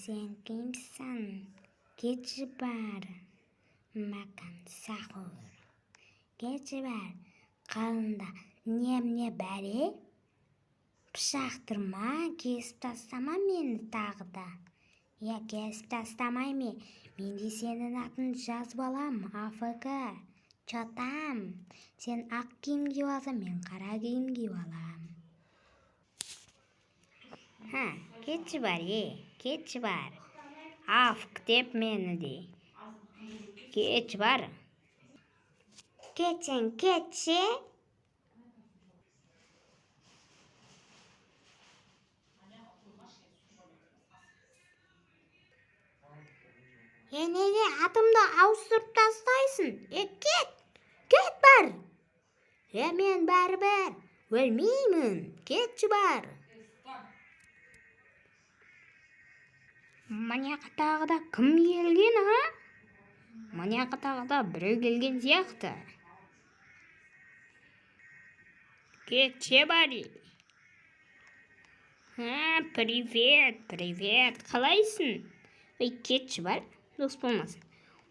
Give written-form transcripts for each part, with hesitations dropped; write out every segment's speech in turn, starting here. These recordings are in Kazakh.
Sen kimsan? Keçi бар. Makan sahur. Keçi бар. Қалында не бәре? Пышақтырма, кесіп тастама мені тағы да. Кесіп тастамайме. Мен де сенің атын жазып алам, АФК. Чотам. Сен ақ киім киіп алсаң, мен қара киім киіп алам. Кетші бар, кетші бар. Афк деп мені де. Кетші бар. Кетсең, кетші. Неге атымды ауыстырып тастайсың? Кет бар. Мен бәрібір өлмеймін. Кетші бар. Мына тағы да кім келген, Мына тағы да біреу келген сияқты. Кетші бар. Привет. Қалайсың? Кетші бар. Дос болмасын.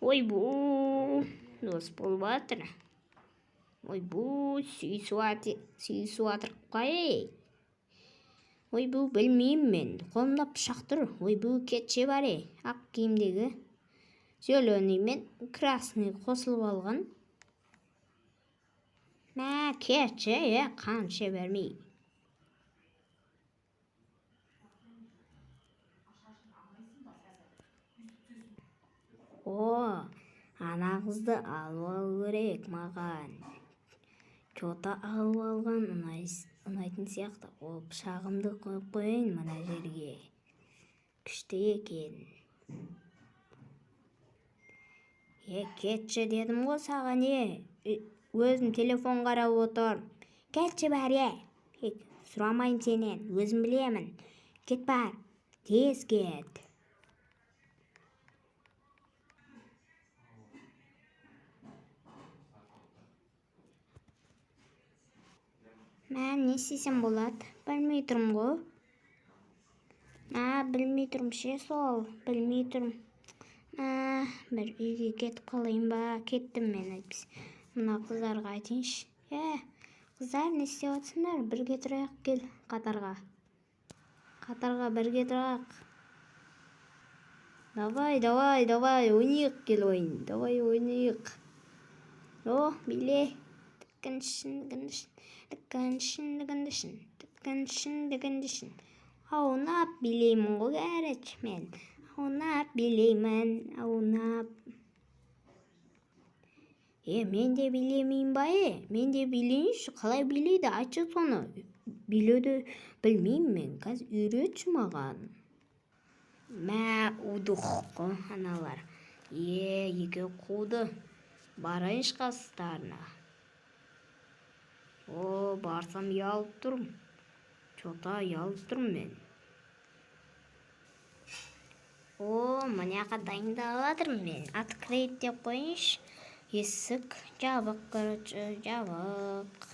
Ойбу, дос болып атыр. Ойбу, сүйісіп атыр қой. Ойбу, білмеймін мен. Қолымда пышақ тұр. Ойбу, кетші бар. Ақ киімдегі зеленый мен красный қосылып алған. Кетші, қанша бермей. Ана қызды алып алу керек маған. Жота алып алған ұнайтын сияқты. Пышағымды қойып қойын мына жерге. Күшті екен. Кетші дедім ғой саған, өзім телефон қарап отыр. Кетші бар, сұрамайын сенен, өзім білемін. Кет бар, тез кет. Не істесем болады? Білмей тұрмын ғой. Білмей тұрмын сол, білмей тұрмын. Бір үйге кетіп қалайын ба? Кеттім мен айтпыз. Мына қыздарға айтайыншы. Қыздар, не істеп жатсыңдар? Бірге тұрайық, кел қатарға. Қатарға бірге тұрайық. Давай, ойнайық, кел ойын. Давай ойнайық. Биле. Дікіншін. Аунап билеймін ғой кәріч мен. Аунап билеймін, аунап. Мен де билемейін ба, Мен де билейінші, қалай билейді, айтшы соны. Билеуді білмеймін мен, қазір үйретші маған. Удық қой, аналар. Екі қуды. Барайыншы қастарына. Барсам ялып тұрым. Жота ялып тұрым мен. Мына дайындалып жатырмын мен. Открыть деп қойыншы. Есік жабық, жабық.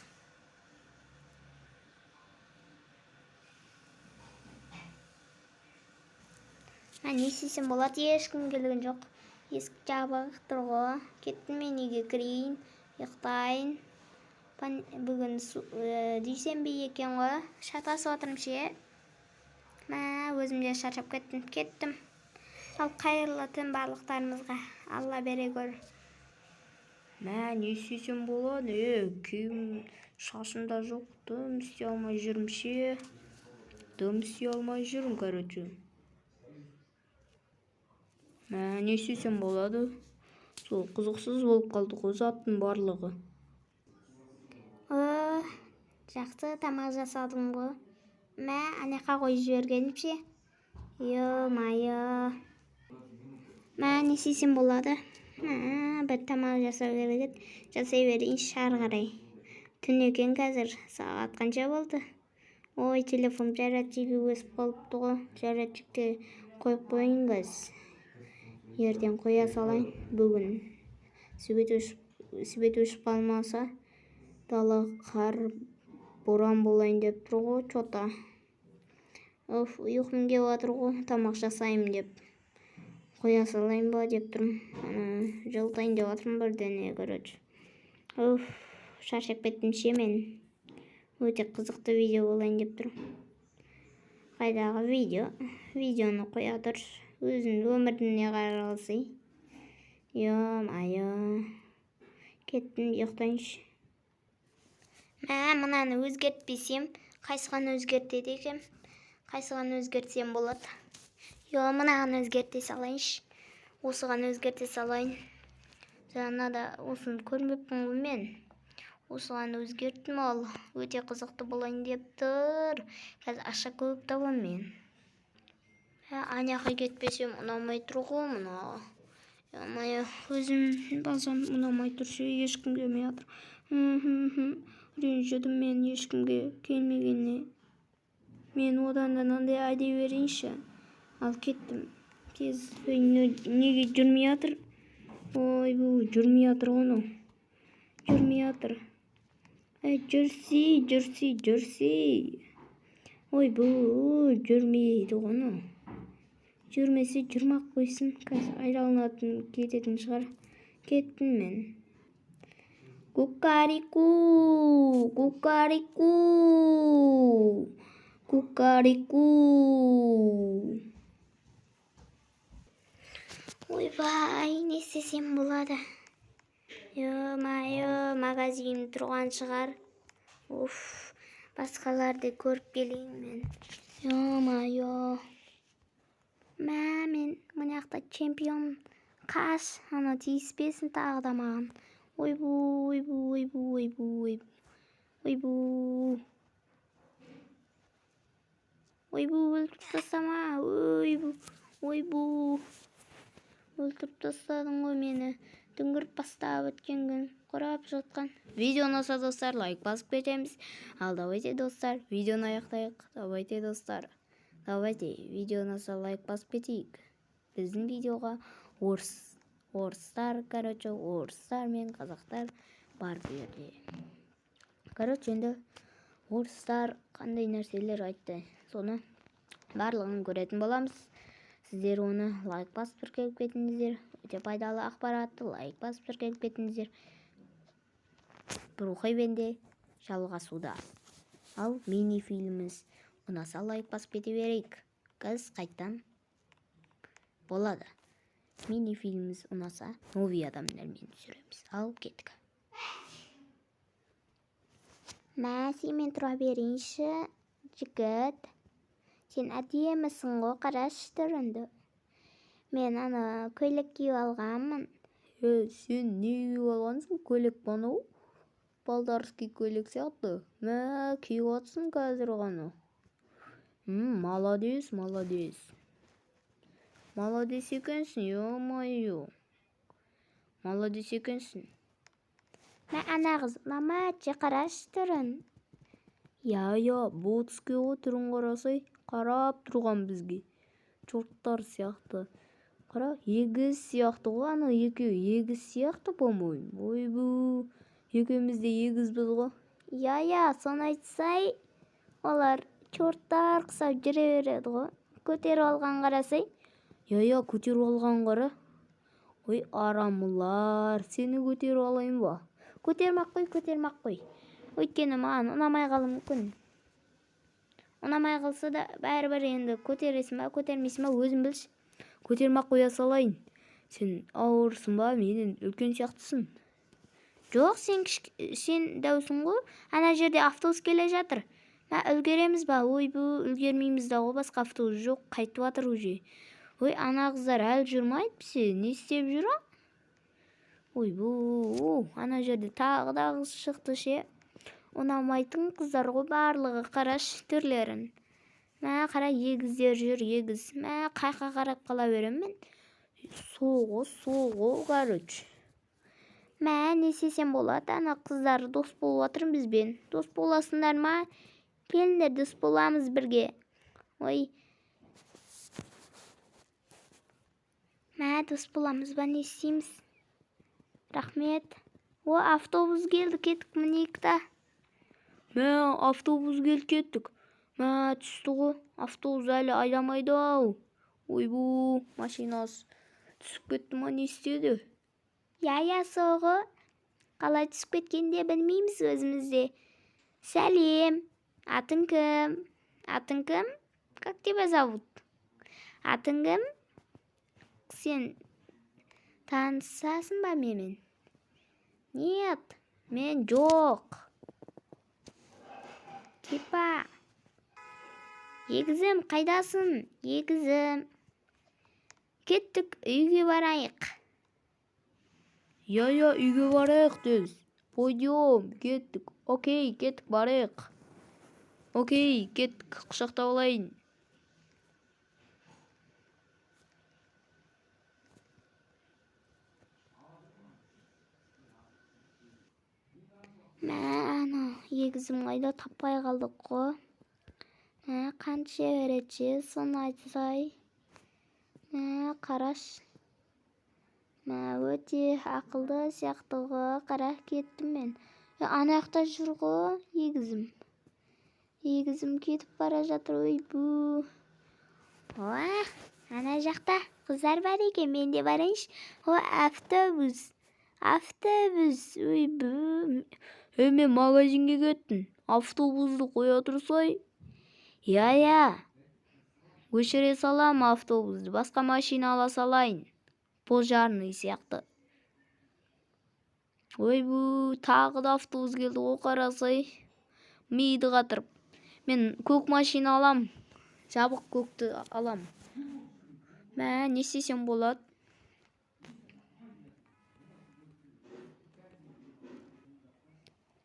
Не істесем болады, ешкім келген жоқ. Есік жабық тұр ғой. Кеттім мен үйге кірейін, ұйықтайын. Бүгін дүйсенбі екен ғой. Шатасып отырмын ше. Өзім де шаршап кеттім. Ал қайырлы түн барлықтарымызға. Алла бере көр. Не істесем болады? Киім шашымда жоқ. Дым істей алмай жүрмін ше. Короче. Не істесем болады? Сол қызықсыз болып қалды ғой заттың барлығы. Жақсы тамақ жасадым ғой. Анақа қойып жібергенім ше. Майы. Не істесем болады? Бір тамақ жасау керек. Жасай берейінші ары қарай. Түн екен қазір. Сағат қанша болды? Телефон зарядчигі өсіп қалыпты ғой. Зарядчикке қойып қойын қыз. Ертең қоя салайын. Бүгін свет өшіп қалмаса, дала қар боран болайын деп тұр ғой, жота. Оф, ұйқым келіп жатыр ғой, тамақ жасаймын деп. Қоя салайын ба деп тұрмын. Жылтайын деп жатырмын бірдеңе, короче. Оф, шаршап кеттім мен. Өте қызықты видео болайын деп тұрмын. Қайдағы видео? Видеоны қоя тұршы. Өзінің өміріне қаралсы. Йо-майо. Кеттім, ұйықтайыншы. Мынаны өзгертпесем, қайсыған өзгертеді екем? Қайсыған өзгертсем болады? Мынаған өзгерте салайыншы. Осыған өзгерте салайын. Жаңа да осын көрмеппін ғой мен. Осыған өзгерттім ал. Өте қызықты болайын деп тұр. Қазір ақша көп табам мен. Аняққа кетпесем ұнамай тұр ғой мұна. Өзім базам ұнамай тұршы, ешкім келмей жатыр. Ренжідім мен ешкімге келмегеніне. Мен одан да мынандай айдай берейінші. Ал кеттім. Тез неге жүрмей жатыр? Ой, бұл жүрмей жатыр оны. Жүрмей жатыр. Жүрсей. Ой, бұл жүрмейді оны. Жүрмесе жүрмақ қойсын. Қазір айралынатын кететін шығар. Кеттім мен. Кукарику. Ойбай, не істесем болады? Йо-майо, магазин тұрған шығар. Уф, басқаларды көріп келейін мен. Йо-майо. Мен мұнақта чемпион қаш, ана тиіспесін тағы да маған. Ойбу. Өлтіріп тастама. Ойбу. Өлтіріп тастадың ғой мені. Дүңгіріп бастап өткен күн құрап жатқан. Видеоны ұнаса достар, лайк басып кетеміз. Ал давайте достар, видеоны аяқтайық. Давайте достар. Видеоны ұнаса лайк басып кетейік. Біздің видеоға орыстар мен қазақтар бар берде. Енді орыстар қандай нәрселер айтты. Соны барлығын көретін боламыз. Сіздер оны лайк басып тіркеліп кетіңіздер. Өте пайдалы ақпаратты лайк басып тіркеліп кетіңіздер. Рухи бенде жалғасуда. Ал мини-фильміміз ұнаса лайк басып кете берейік. Қыз қайттан болады. Мини-фильміміз ұнаса нови адамдармен түсіреміз. Ал кеттік. Сен тұра берейінші, жігіт. Сен әдемісің ғой, қарашы түріңді. Мен ана көйлек киіп алғанмын. Сен не киіп алғансың? Көйлек банау? Балдарский көйлек сияқты. Киіп атсың қазір ғана. Молодец. Молодец екенсің, ё-майо. Молодец екенсің. Ана қыз, мамача, қарашы түрін. Бұл түске отырын қарасай, қарап тұрған бізге. Чорттар сияқты. Қара, егіз сияқты ғой, ана екеуі егіз сияқты, по-моему. Ойбу, екеуміз де егізбіз ғой. Соны айтсай, олар чорттар қысап жүре береді ғой. Көтеріп алған қарасай. Көтеріп алған қара. Ой, арамылар, сені көтеріп алайын ба? Көтермақ қой. Өйткені маған ұнамай қалу мүмкін. Ұнамай қалса да бәрібір енді көтересің ба, көтермейсің ба, өзің білші. Көтермақ қоя салайын. Сен ауырсың ба, менен үлкен сияқтысың. Жоқ, сен дәусің ғой. Ана жерде автобус келе жатыр. Үлгереміз ба? Ойбу, үлгермейміз да ғой, басқа автобус жоқ, қайтып жатыр уже. Ой, ана қыздар әлі жүрмайды бізге. Не істеп жүр? Ойбу, ана жерде тағы да қыз шықты ше. Ұнамайтын қыздар ғой барлығы, қараш түрлерін. Қара, егіздер жүр, егіз. Қайқа қарап қала берем мен. Соғы, короче. Не істесем болады, ана қыздар дос болып жатыр бізбен. Дос боласыңдар ма? Келіңдер, дос боламыз бірге. Ой. Дос боламыз ба, не істейміз? Рахмет. Автобус келді, кеттік мінейік та. Автобус келді, кеттік. Мә, түсті ғой. Автобус әлі айдамайды-ау. Ойбу, машинасы түсіп кетті ма, не істеді? Я, соғы. Қалай түсіп кеткенде білмейміз өзімізде. Сәлем. Атың кім? Атың кім? Как тебя зовут? Атың кім? Сен танысасың ба менімен? Нет, мен жоқ. Кипа. Егізім, қайдасың? Егізім. Кеттік, үйге барайық. Я, үйге барайық тез. Пойдем, кеттік. Окей, кеттік, барайық. Окей, кеттік, құшақтап алайын. Мә, ана, егізім қайда, таппай қалдық қой. Мә, қанша береді, соны айтсай. Мә, қараш. Мә, өте ақылды сияқты ғой, қара кеттім мен. Ана жақта жүр ғой, егізім. Егізім кетіп бара жатыр, ойбу. Ана жақта қыздар бар екен, мен де барайыншы. Автобус. Автобус, ойбу. Мен магазинге кеттім. Автобусты қоя тұрсай. Я. Өшіре салам автобусты, басқа машина ала салайын. Пожарный сияқты. Ойбу, тағы да автобус келді, о қарасай. Миды қатырып. Мен көк машина алам. Жабық көкті алам. Мә, не істесем болады?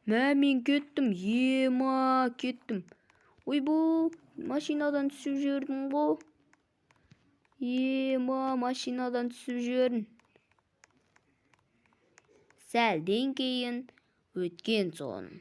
Мә, мен кеттім. Ема, кеттім. Ойбу, машинадан түсіп жүрдім ғой. Ема, машинадан түсіп жүрдім. Сәлден кейін өткен соң.